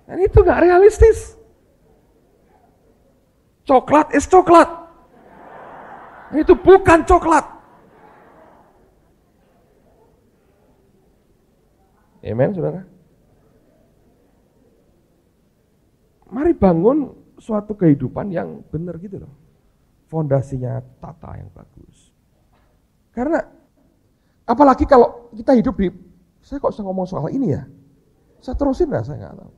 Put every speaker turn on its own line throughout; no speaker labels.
Dan itu gak realistis. Coklat is coklat. Itu bukan coklat. Amen, saudara. Mari bangun suatu kehidupan yang benar gitu loh. Fondasinya tata yang bagus. Karena apalagi kalau kita hidup di, saya kok bisa ngomong soal ini ya? Saya terusin lah, saya nggak tahu.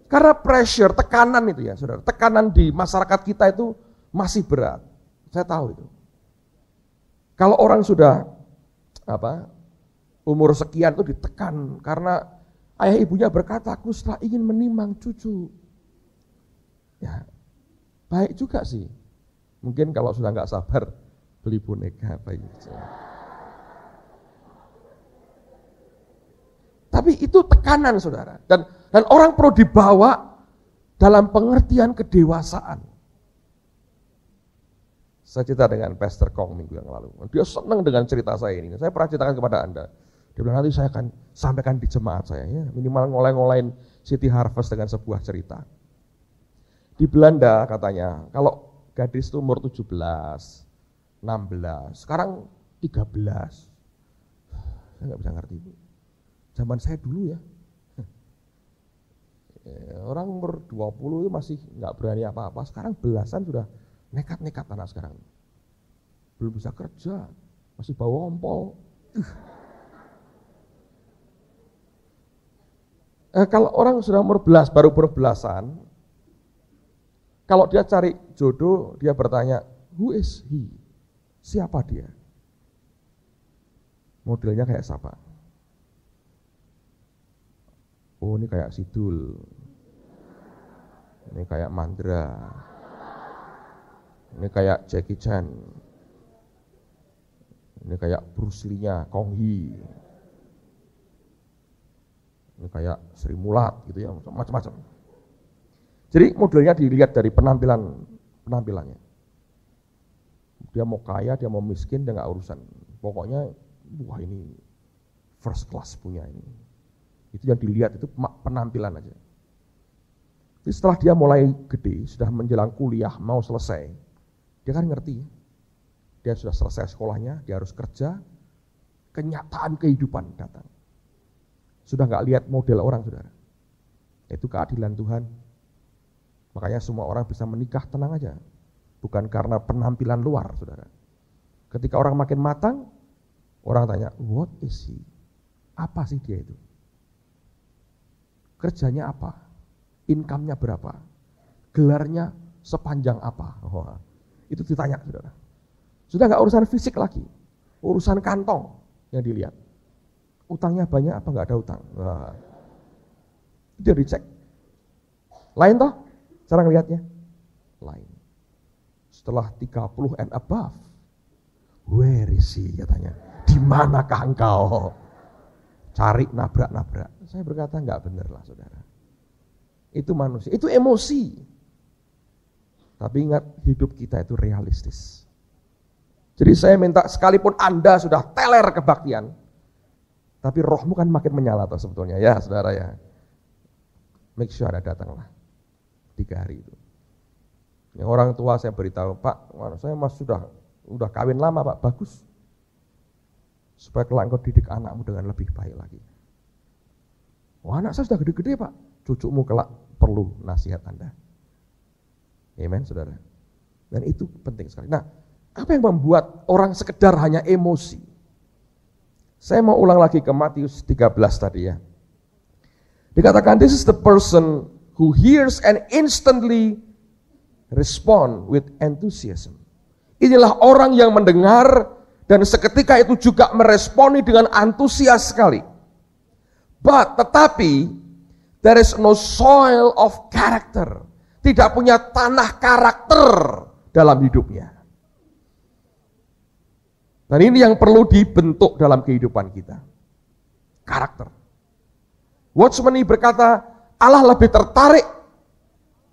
Karena pressure, tekanan itu ya saudara, tekanan di masyarakat kita itu masih berat. Saya tahu itu. Kalau orang sudah umur sekian itu ditekan karena ayah ibunya berkata, aku setelah ingin menimang cucu. Ya, baik juga sih. Mungkin kalau sudah nggak sabar beli boneka baik. Tapi itu tekanan saudara. Dan orang perlu dibawa dalam pengertian kedewasaan. Saya cerita dengan Pastor Kong minggu yang lalu. Dia senang dengan cerita saya ini. Saya pernah ceritakan kepada Anda. Dia bilang nanti saya akan sampaikan di jemaat saya. Ya, minimal ngoleh-ngolehin City Harvest dengan sebuah cerita. Di Belanda katanya, kalau gadis itu umur 17, 16, sekarang 13. Saya nggak bisa ngerti itu. Zaman saya dulu ya. Orang umur 20 itu masih nggak berani apa-apa. Sekarang belasan sudah nekat-nekat anak sekarang. Belum bisa kerja, masih bawa ompol. Kalau orang sudah umur baru berbelasan, kalau dia cari jodoh, dia bertanya, who is he? Siapa dia? Modelnya kayak siapa? Oh, ini kayak Sidul. Ini kayak Mandra. Ini kayak Jackie Chan. Ini kayak Bruce Lee-nya, Kong Hee. Ini kayak Sri Mulat gitu ya, macam-macam. Jadi modelnya dilihat dari penampilannya. Dia mau kaya, dia mau miskin, dia nggak urusan. Pokoknya, wah ini first class punya ini. Itu yang dilihat itu penampilan aja. Jadi setelah dia mulai gede, sudah menjelang kuliah, mau selesai, dia kan ngerti. Dia sudah selesai sekolahnya, dia harus kerja, kenyataan kehidupan datang. Sudah nggak lihat model orang, saudara. Itu keadilan Tuhan. Makanya semua orang bisa menikah tenang aja. Bukan karena penampilan luar, saudara. Ketika orang makin matang, orang tanya, what is he? Apa sih dia itu? Kerjanya apa? Income-nya berapa? Gelarnya sepanjang apa? Oh, itu ditanya, saudara. Sudah nggak urusan fisik lagi, urusan kantong yang dilihat. Utangnya banyak apa nggak ada utang? Nah, itu dicek. Lain toh cara ngelihatnya? Lain. Setelah 30 and above, where is he katanya? Di manakah engkau? Cari nabrak-nabrak. Saya berkata nggak benar lah saudara. Itu manusia, itu emosi. Tapi ingat hidup kita itu realistis. Jadi saya minta sekalipun Anda sudah teler kebaktian, tapi rohmu kan makin menyala toh sebetulnya ya saudara ya. Make sure Anda datanglah 3 hari itu. Yang orang tua saya beritahu, Pak, saya mas udah kawin lama Pak, bagus. Supaya kelak engkau didik anakmu dengan lebih baik lagi. Wah, anak saya sudah gede-gede Pak, cucumu kelak perlu nasihat Anda. Amen saudara. Dan itu penting sekali. Nah, apa yang membuat orang sekedar hanya emosi? Saya mau ulang lagi ke Matius 13 tadi ya. Dikatakan, this is the person who hears and instantly respond with enthusiasm. Inilah orang yang mendengar dan seketika itu juga meresponi dengan antusias sekali. Tetapi, there is no soil of character. Tidak punya tanah karakter dalam hidupnya. Dan ini yang perlu dibentuk dalam kehidupan kita. Karakter. Watchman berkata, Allah lebih tertarik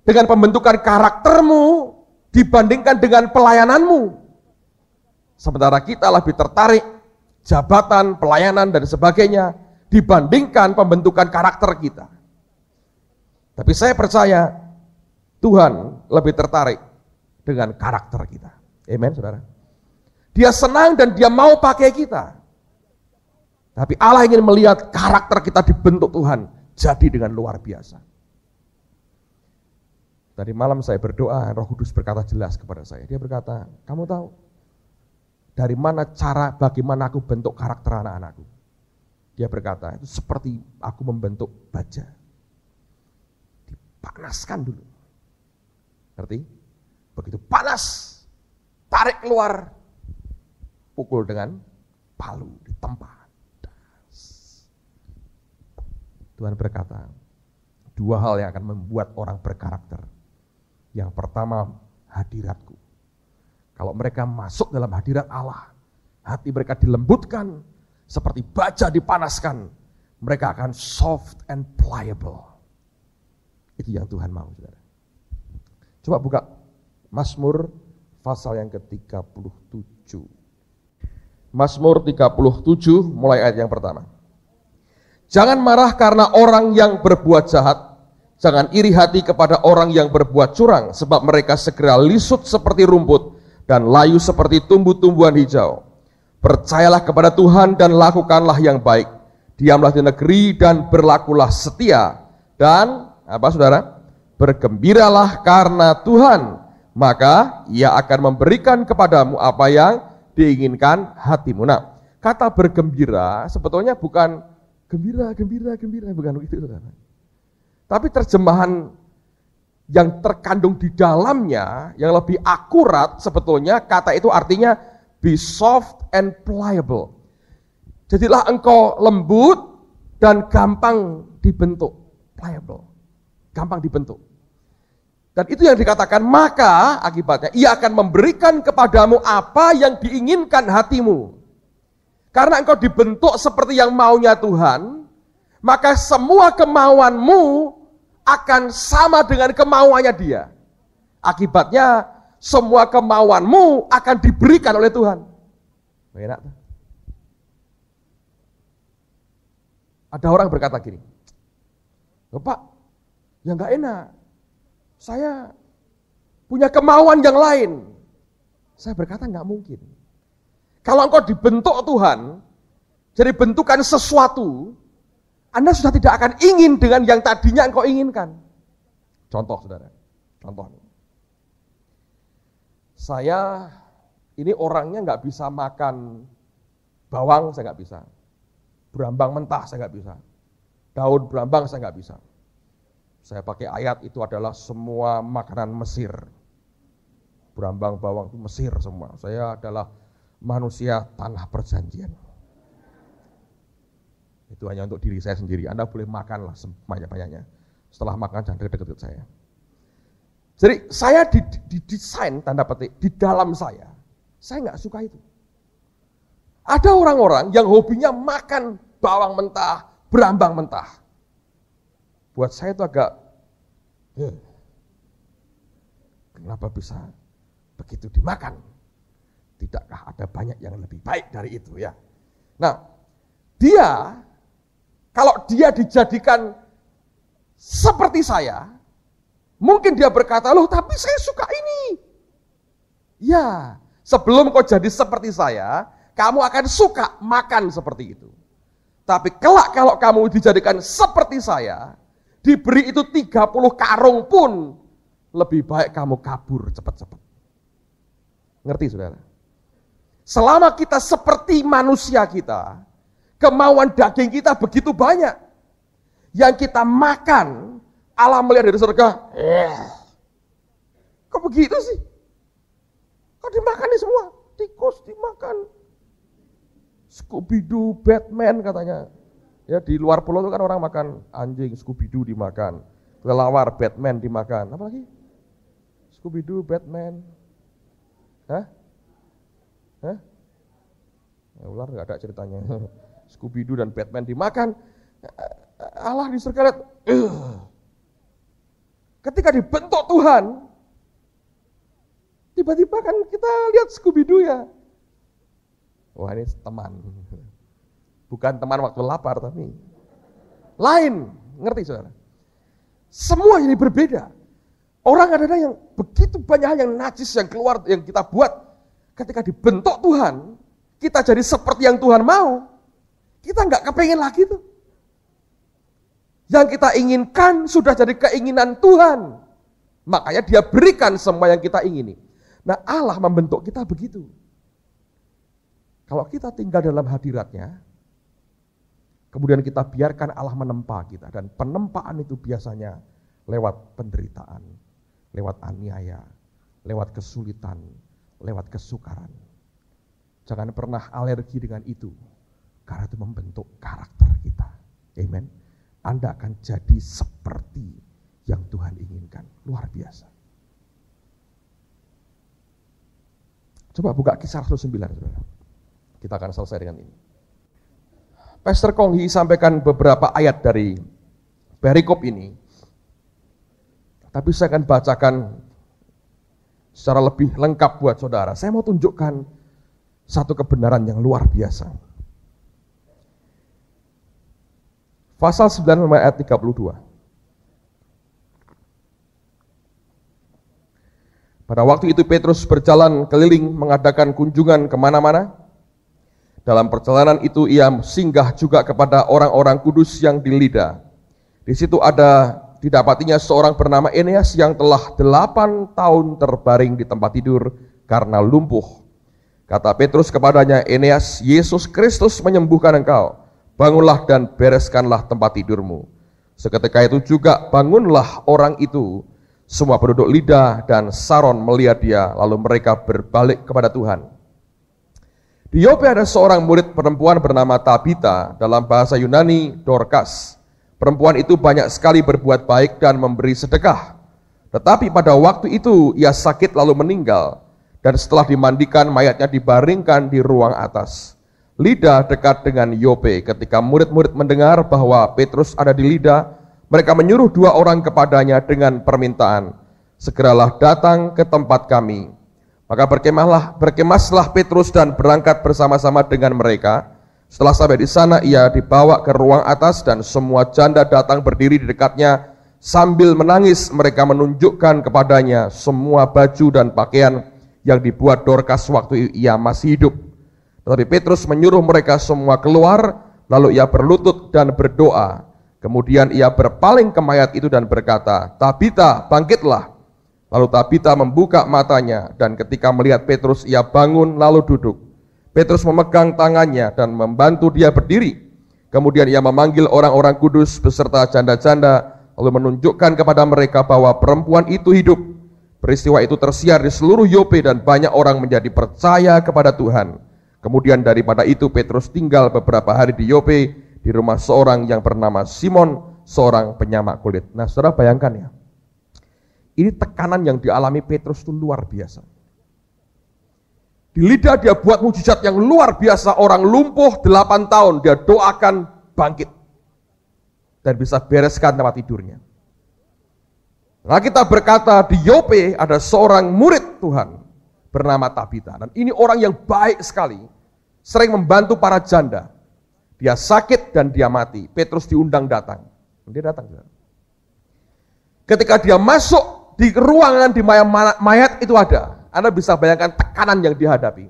dengan pembentukan karaktermu dibandingkan dengan pelayananmu. Sementara kita lebih tertarik jabatan, pelayanan, dan sebagainya dibandingkan pembentukan karakter kita. Tapi saya percaya Tuhan lebih tertarik dengan karakter kita. Amen, saudara. Dia senang dan dia mau pakai kita. Tapi Allah ingin melihat karakter kita dibentuk Tuhan jadi dengan luar biasa. Tadi malam saya berdoa, Roh Kudus berkata jelas kepada saya. Dia berkata, kamu tahu dari mana cara bagaimana aku bentuk karakter anak-anakku? Dia berkata, itu seperti aku membentuk baja. Dipanaskan dulu. Ngerti? Begitu panas, tarik keluar, pukul dengan palu, ditempa. Tuhan berkata, dua hal yang akan membuat orang berkarakter. Yang pertama, hadiratku. Kalau mereka masuk dalam hadirat Allah, hati mereka dilembutkan, seperti baja dipanaskan, mereka akan soft and pliable. Itu yang Tuhan mau, saudara. Coba buka Mazmur pasal yang ke-37. Mazmur 37, mulai ayat yang pertama. Jangan marah karena orang yang berbuat jahat, jangan iri hati kepada orang yang berbuat curang, sebab mereka segera lisut seperti rumput dan layu seperti tumbuh-tumbuhan hijau. Percayalah kepada Tuhan dan lakukanlah yang baik. Diamlah di negeri dan berlakulah setia. Dan, apa saudara? Bergembiralah karena Tuhan, maka Ia akan memberikan kepadamu apa yang diinginkan hatimu. Nah, kata bergembira sebetulnya bukan gembira, bukan begitu, saudara. Tapi terjemahan yang terkandung di dalamnya, yang lebih akurat sebetulnya kata itu artinya be soft and pliable. Jadilah engkau lembut dan gampang dibentuk. Pliable, gampang dibentuk. Dan itu yang dikatakan, maka akibatnya Ia akan memberikan kepadamu apa yang diinginkan hatimu. Karena engkau dibentuk seperti yang maunya Tuhan, maka semua kemauanmu akan sama dengan kemauannya Dia. Akibatnya semua kemauanmu akan diberikan oleh Tuhan. Enak. Ada orang berkata gini, Pak, ya enggak enak. Saya punya kemauan yang lain. Saya berkata enggak mungkin. Kalau engkau dibentuk Tuhan, jadi bentukan sesuatu, Anda sudah tidak akan ingin dengan yang tadinya engkau inginkan. Contoh, saudara. Contoh. Saya ini orangnya nggak bisa makan bawang, saya nggak bisa. Berambang mentah, saya nggak bisa. Daun berambang, saya nggak bisa. Saya pakai ayat itu adalah semua makanan Mesir. Berambang, bawang itu Mesir semua. Saya adalah manusia tanah perjanjian. Itu hanya untuk diri saya sendiri. Anda boleh makanlah sebanyak-banyaknya. Setelah makan jangan deket-deket saya. Jadi saya didesain tanda petik di dalam saya nggak suka itu. Ada orang-orang yang hobinya makan bawang mentah, berambang mentah. Buat saya itu agak, kenapa bisa begitu dimakan? Tidakkah ada banyak yang lebih baik dari itu ya? Nah, dia, kalau dia dijadikan seperti saya, mungkin dia berkata, loh tapi saya suka ini. Ya, sebelum kau jadi seperti saya, kamu akan suka makan seperti itu. Tapi kelak kalau kamu dijadikan seperti saya, diberi itu 30 karung pun, lebih baik kamu kabur cepat-cepat. Ngerti saudara? Selama kita seperti manusia kita, kemauan daging kita begitu banyak. Yang kita makan, Allah melihat dari surga, kok begitu sih? Kok dimakan nih semua? Tikus dimakan. Scooby-Doo, Batman katanya. Ya di luar pulau itu kan orang makan anjing, Scooby-Doo dimakan. Kelelawar, Batman dimakan. Apa lagi? Scooby-Doo, Batman. Hah? Ya, ular nggak ada ceritanya. Scooby-Doo dan Batman dimakan. Allah di surga lihat. Ketika dibentuk Tuhan, tiba-tiba kan kita lihat Scooby-Doo ya. Wah ini teman. Bukan teman waktu lapar tapi lain. Ngerti saudara? Semua ini berbeda. Orang ada yang begitu banyak hal yang najis yang keluar, yang kita buat. Ketika dibentuk Tuhan, kita jadi seperti yang Tuhan mau. Kita nggak kepengen lagi tuh. Yang kita inginkan sudah jadi keinginan Tuhan. Makanya dia berikan semua yang kita ingini. Nah, Allah membentuk kita begitu. Kalau kita tinggal dalam hadiratnya, kemudian kita biarkan Allah menempa kita. Dan penempaan itu biasanya lewat penderitaan, lewat aniaya, lewat kesulitan, lewat kesukaran. Jangan pernah alergi dengan itu, karena itu membentuk karakter kita. Amen. Anda akan jadi seperti yang Tuhan inginkan. Luar biasa. Coba buka Kisah Rasul 9, saudara. Kita akan selesai dengan ini. Pastor Konghi sampaikan beberapa ayat dari perikop ini. Tapi saya akan bacakan secara lebih lengkap buat saudara. Saya mau tunjukkan satu kebenaran yang luar biasa. Pasal 9 ayat 32. Pada waktu itu Petrus berjalan keliling mengadakan kunjungan kemana-mana. Dalam perjalanan itu ia singgah juga kepada orang-orang kudus yang di Lida. Di situ didapatinya seorang bernama Eneas yang telah 8 tahun terbaring di tempat tidur karena lumpuh. Kata Petrus kepadanya, Eneas, Yesus Kristus menyembuhkan engkau. Bangunlah dan bereskanlah tempat tidurmu. Seketika itu juga bangunlah orang itu. Semua penduduk Lida dan Saron melihat dia, lalu mereka berbalik kepada Tuhan. Di Yope ada seorang murid perempuan bernama Tabita, dalam bahasa Yunani Dorcas. Perempuan itu banyak sekali berbuat baik dan memberi sedekah. Tetapi pada waktu itu ia sakit lalu meninggal, dan setelah dimandikan mayatnya dibaringkan di ruang atas. Lida dekat dengan Yope. Ketika murid-murid mendengar bahwa Petrus ada di Lida, mereka menyuruh 2 orang kepadanya dengan permintaan, segeralah datang ke tempat kami. Maka berkemaslah Petrus dan berangkat bersama-sama dengan mereka. Setelah sampai di sana, ia dibawa ke ruang atas dan semua janda datang berdiri di dekatnya sambil menangis. Mereka menunjukkan kepadanya semua baju dan pakaian yang dibuat Dorcas waktu ia masih hidup. Tetapi Petrus menyuruh mereka semua keluar, lalu ia berlutut dan berdoa. Kemudian ia berpaling ke mayat itu dan berkata, Tabita, bangkitlah. Lalu Tabita membuka matanya, dan ketika melihat Petrus, ia bangun lalu duduk. Petrus memegang tangannya dan membantu dia berdiri. Kemudian ia memanggil orang-orang kudus beserta janda-janda, lalu menunjukkan kepada mereka bahwa perempuan itu hidup. Peristiwa itu tersiar di seluruh Yope dan banyak orang menjadi percaya kepada Tuhan. Kemudian daripada itu Petrus tinggal beberapa hari di Yope, di rumah seorang yang bernama Simon, seorang penyamak kulit. Nah, saudara bayangkan ya, ini tekanan yang dialami Petrus itu luar biasa. Di Lida dia buat mujizat yang luar biasa, orang lumpuh 8 tahun, dia doakan bangkit. Dan bisa bereskan tempat tidurnya. Nah, kita berkata di Yope ada seorang murid Tuhan bernama Tabita. Dan ini orang yang baik sekali, sering membantu para janda. Dia sakit dan dia mati. Petrus diundang datang. Dia datang. Ketika dia masuk di ruangan di mayat itu ada. Anda bisa bayangkan tekanan yang dihadapi.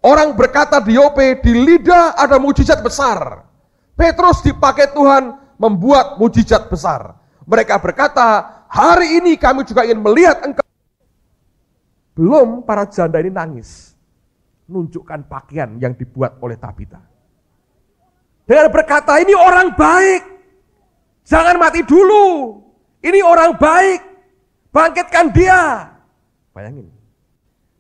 Orang berkata di Yope, di Lida ada mujizat besar. Petrus dipakai Tuhan membuat mujizat besar. Mereka berkata, hari ini kami juga ingin melihat engkau. Belum para janda ini nangis. Nunjukkan pakaian yang dibuat oleh Tabita. Dengan berkata, ini orang baik. Jangan mati dulu. Ini orang baik. Bangkitkan dia. Bayangin.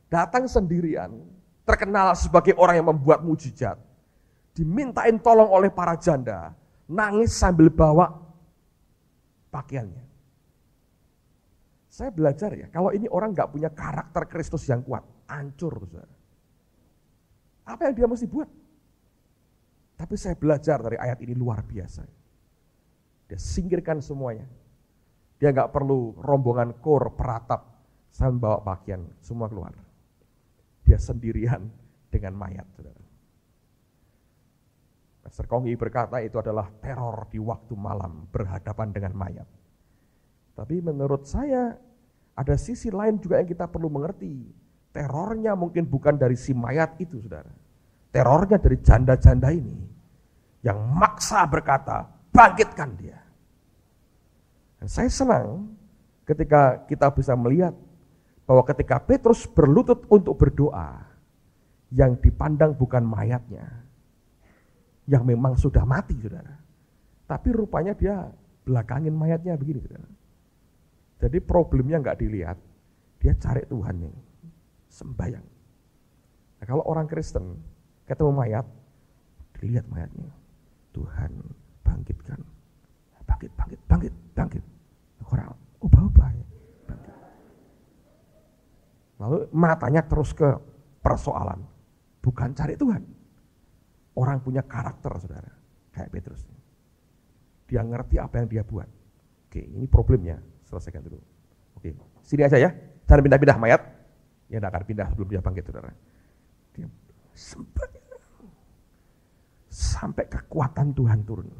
Datang sendirian, terkenal sebagai orang yang membuat mujizat. Dimintain tolong oleh para janda. Nangis sambil bawa pakaiannya. Saya belajar ya, kalau ini orang gak punya karakter Kristus yang kuat, hancur. Saudara. Apa yang dia mesti buat? Tapi saya belajar dari ayat ini luar biasa. Dia singkirkan semuanya. Dia gak perlu rombongan kor, peratap, sambil bawa pakaian, semua keluar. Dia sendirian dengan mayat. Saudara. Pastor Konghi berkata itu adalah teror di waktu malam berhadapan dengan mayat. Tapi menurut saya ada sisi lain juga yang kita perlu mengerti. Terornya mungkin bukan dari si mayat itu, saudara. Terornya dari janda-janda ini yang maksa berkata, bangkitkan dia. Dan saya senang ketika kita bisa melihat bahwa ketika Petrus berlutut untuk berdoa, yang dipandang bukan mayatnya, yang memang sudah mati, saudara. Tapi rupanya dia belakangin mayatnya begini, saudara. Jadi problemnya nggak dilihat, dia cari Tuhan yang sembahyang. Nah, kalau orang Kristen ketemu mayat, dilihat mayatnya, Tuhan bangkitkan, bangkit, bangkit, bangkit, bangkit. Orang ubah-ubah ya, bangkit. Lalu matanya terus ke persoalan, bukan cari Tuhan. Orang punya karakter, saudara, kayak Petrus. Dia ngerti apa yang dia buat. Oke, ini problemnya, selesaikan dulu. Oke, sini aja ya, jangan pindah-pindah mayat. Ya tidak akan pindah sebelum dia bangkit, saudara. Dia sampai kekuatan Tuhan turun.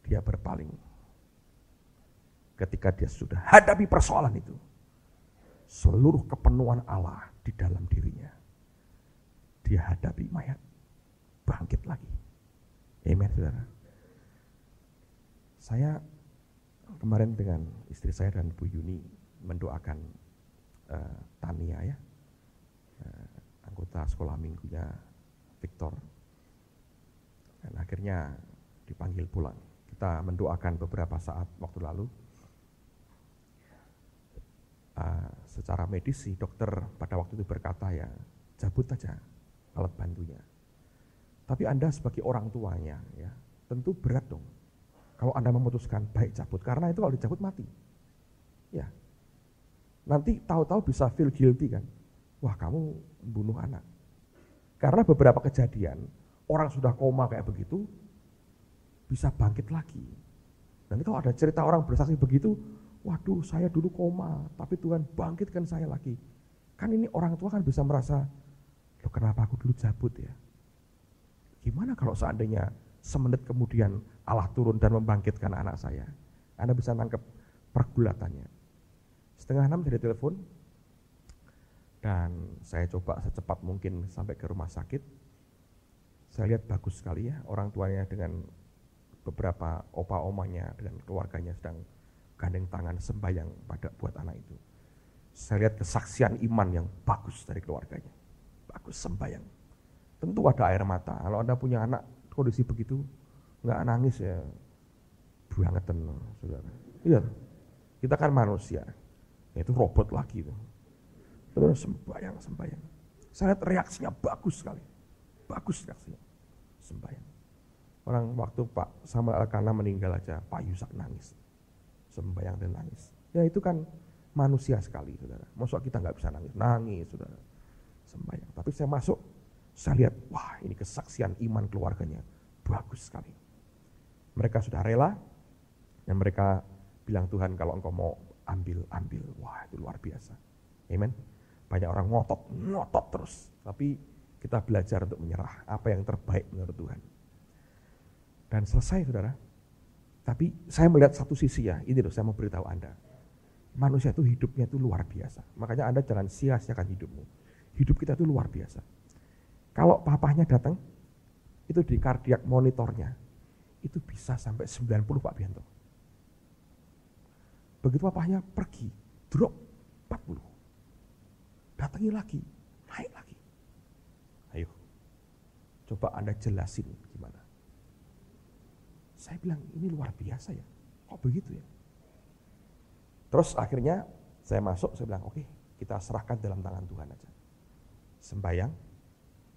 Dia berpaling. Ketika dia sudah hadapi persoalan itu, seluruh kepenuhan Allah di dalam dirinya, dia hadapi mayat, bangkit lagi. Amen, saudara. Saya kemarin dengan istri saya dan Bu Yuni mendoakan Tania ya, anggota sekolah minggunya Victor. Dan akhirnya dipanggil pulang. Kita mendoakan beberapa saat waktu lalu. Secara medis sih dokter pada waktu itu berkata ya cabut aja alat bantunya. Tapi Anda sebagai orang tuanya ya tentu berat dong. Kalau Anda memutuskan baik cabut, karena itu kalau dicabut mati. Ya. Nanti tahu-tahu bisa feel guilty kan. Wah, kamu membunuh anak. Karena beberapa kejadian orang sudah koma kayak begitu bisa bangkit lagi. Nanti kalau ada cerita orang bersaksi begitu, waduh saya dulu koma, tapi Tuhan bangkitkan saya lagi. Kan ini orang tua kan bisa merasa, loh kenapa aku dulu cabut ya? Gimana kalau seandainya semenit kemudian Allah turun dan membangkitkan anak saya? Anda bisa nangkep pergulatannya. 5:30 jadi telepon, dan saya coba secepat mungkin sampai ke rumah sakit. Saya lihat bagus sekali ya, orang tuanya dengan beberapa opa-omanya dengan keluarganya sedang gandeng tangan sembahyang buat anak itu. Saya lihat kesaksian iman yang bagus dari keluarganya. Bagus sembahyang. Tentu ada air mata. Kalau Anda punya anak kondisi begitu, nggak nangis ya, bangetan, saudara. Iya, kita kan manusia, itu robot lagi itu. Terus sembahyang. Saya lihat reaksinya bagus sekali, bagus reaksinya, sembahyang. Orang waktu Pak Samuel Elkana meninggal aja, Pak Yusak nangis, sembahyang dan nangis. Ya itu kan manusia sekali, saudara. Maksud kita nggak bisa nangis, saudara, sembahyang. Tapi saya masuk, saya lihat, wah ini kesaksian iman keluarganya, bagus sekali. Mereka sudah rela, dan mereka bilang Tuhan kalau engkau mau ambil. Wah itu luar biasa. Amen. Banyak orang ngotot terus. Tapi kita belajar untuk menyerah apa yang terbaik menurut Tuhan. Dan selesai, saudara. Tapi saya melihat satu sisi ya, ini loh saya mau beritahu Anda. Manusia itu hidupnya itu luar biasa. Makanya Anda jangan sia-siakan hidupmu. Hidup kita itu luar biasa. Kalau papahnya datang, itu di kardiak monitornya, itu bisa sampai 90 Pak Bianto. Begitu papahnya pergi, drop 40. Datangi lagi, naik lagi. Ayo, coba Anda jelasin gimana. Saya bilang, ini luar biasa ya, kok begitu ya. Terus akhirnya saya masuk, saya bilang, oke, kita serahkan dalam tangan Tuhan aja. Sembayang,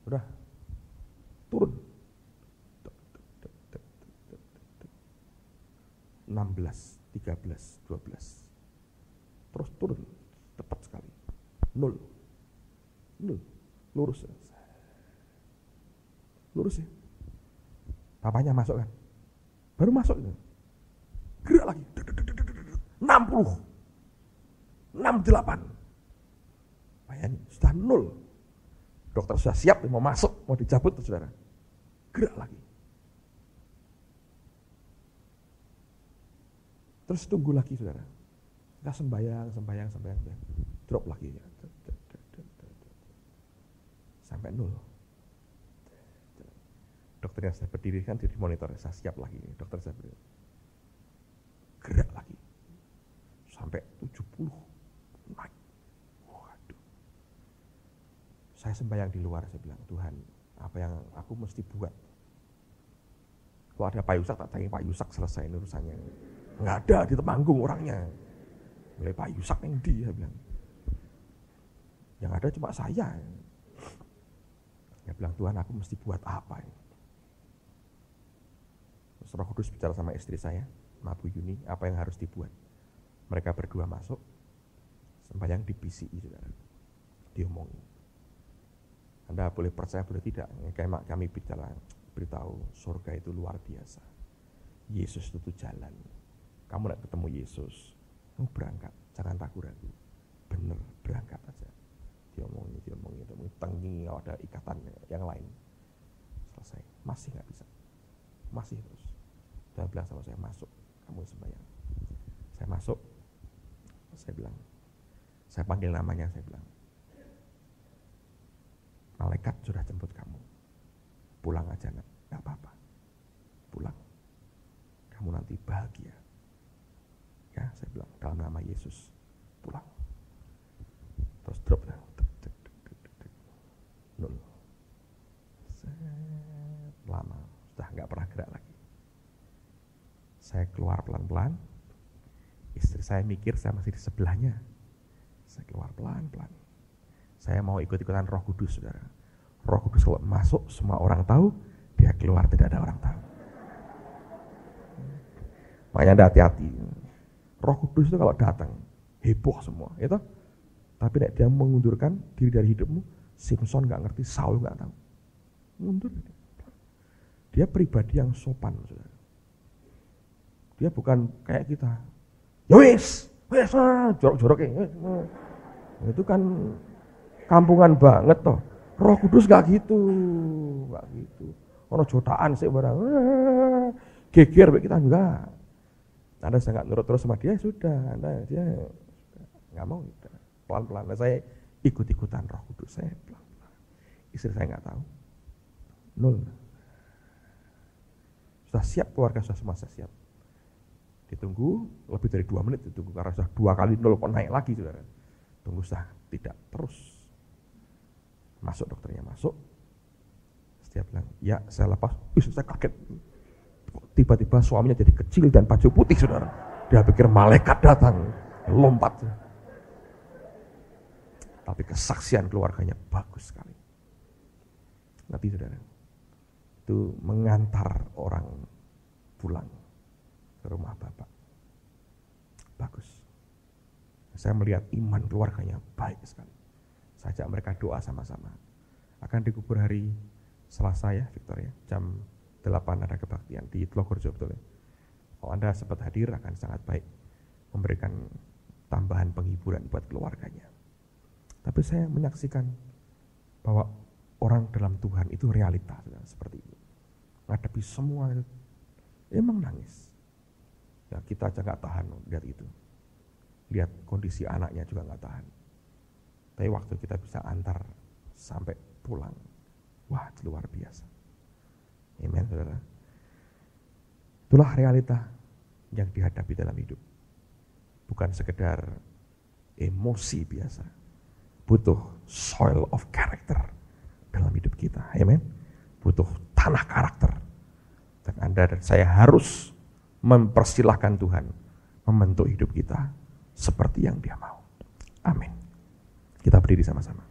udah, turun. 16, 13, 12. Terus turun, tepat sekali. 0. Lurus ya. Lurus ya. Papanya masuk kan. Baru masuk itu. Gerak lagi. 60. 68. Bayangin, sudah 0. Dokter sudah siap mau masuk, mau dicabut tuh saudara. Gerak lagi. Terus tunggu lagi saudara. Kita sembahyang. Drop lagi. Sampai 0. Dokternya saya berdiri kan di monitor, saya siap lagi. Dokter saya berdiri. Gerak lagi. Sampai 70. Naik. Waduh. Saya sembahyang di luar, saya bilang, Tuhan, apa yang aku mesti buat? Kalau ada Pak Yusak, tak tanya Pak Yusak selesai urusannya. Nggak ada di Temanggung orangnya. Mulai Pak Yusak yang dia bilang. Yang ada cuma saya. Dia bilang, Tuhan, aku mesti buat apa ini? Terus Roh Kudus bicara sama istri saya, sama Bu Yuni, apa yang harus dibuat. Mereka berdua masuk, sembahyang di PCI, saudara. Diomongin. Anda boleh percaya, boleh tidak. Kayak kami bicara, beritahu surga itu luar biasa. Yesus itu jalan. Kamu nak ketemu Yesus, kamu berangkat, jangan ragu-ragu. Bener, berangkat aja. Diomongin, tengi, kalau ada ikatan yang lain. Selesai, masih nggak bisa. Masih terus. Dia bilang sama saya, masuk, kamu sembahyang. Saya masuk, saya bilang, saya panggil namanya, saya bilang, malaikat sudah jemput kamu. Pulang aja nak, gak apa-apa. Pulang. Kamu nanti bahagia. Ya, saya bilang, dalam nama Yesus, pulang. Terus drop. 0. Lama, sudah gak pernah gerak lagi. Saya keluar pelan-pelan. Istri saya mikir saya masih di sebelahnya. Saya keluar pelan-pelan. Saya mau ikut-ikutan Roh Kudus, saudara. Roh Kudus kalau masuk, semua orang tahu. Dia keluar, tidak ada orang tahu. Makanya Anda hati-hati. Roh Kudus itu kalau datang, heboh semua. Itu. Tapi dia mengundurkan diri dari hidupmu, Simpson gak ngerti, Saul gak tahu. Mundur. Dia pribadi yang sopan, saudara. Dia bukan kayak kita. Ya wis, jorok-joroknya. Itu kan kampungan banget toh. Roh Kudus gak gitu. Ono jotaan sih barang. Geger kita enggak. Anda saya nggak nurut terus sama dia, sudah. Dia nggak mau. Pelan-pelan. Saya ikut-ikutan Roh Kudus, saya pelan-pelan. Istri saya nggak tahu. 0. Sudah siap, keluarga sudah semua siap. Ditunggu lebih dari 2 menit ditunggu karena sudah 2 kali 0 kok naik lagi, saudara. Tunggu sudah tidak terus. Masuk dokternya masuk. Setiap bilang, ya saya lepas. Saya kaget. Tiba-tiba suaminya jadi kecil dan baju putih, saudara. Dia pikir malaikat datang, lompat. Tapi kesaksian keluarganya bagus sekali. Nanti saudara, itu mengantar orang pulang ke rumah Bapak. Bagus. Saya melihat iman keluarganya baik sekali. Saya ajak mereka doa sama-sama. Akan dikubur hari Selasa ya, Victoria, jam 8 ada kebaktian di Tlogorjo, betul ya. Kalau Anda sempat hadir akan sangat baik, memberikan tambahan penghiburan buat keluarganya. Tapi saya menyaksikan bahwa orang dalam Tuhan itu realita, seperti itu. Menghadapi semua itu, emang nangis. Ya, kita aja gak tahan lihat itu. Lihat kondisi anaknya juga gak tahan. Tapi waktu kita bisa antar sampai pulang, wah luar biasa. Amen, saudara. Itulah realita yang dihadapi dalam hidup. Bukan sekedar emosi biasa. Butuh soil of character dalam hidup kita. Amen. Butuh tanah karakter. Dan Anda dan saya harus mempersilahkan Tuhan membentuk hidup kita seperti yang Dia mau. Amin. Kita berdiri sama-sama.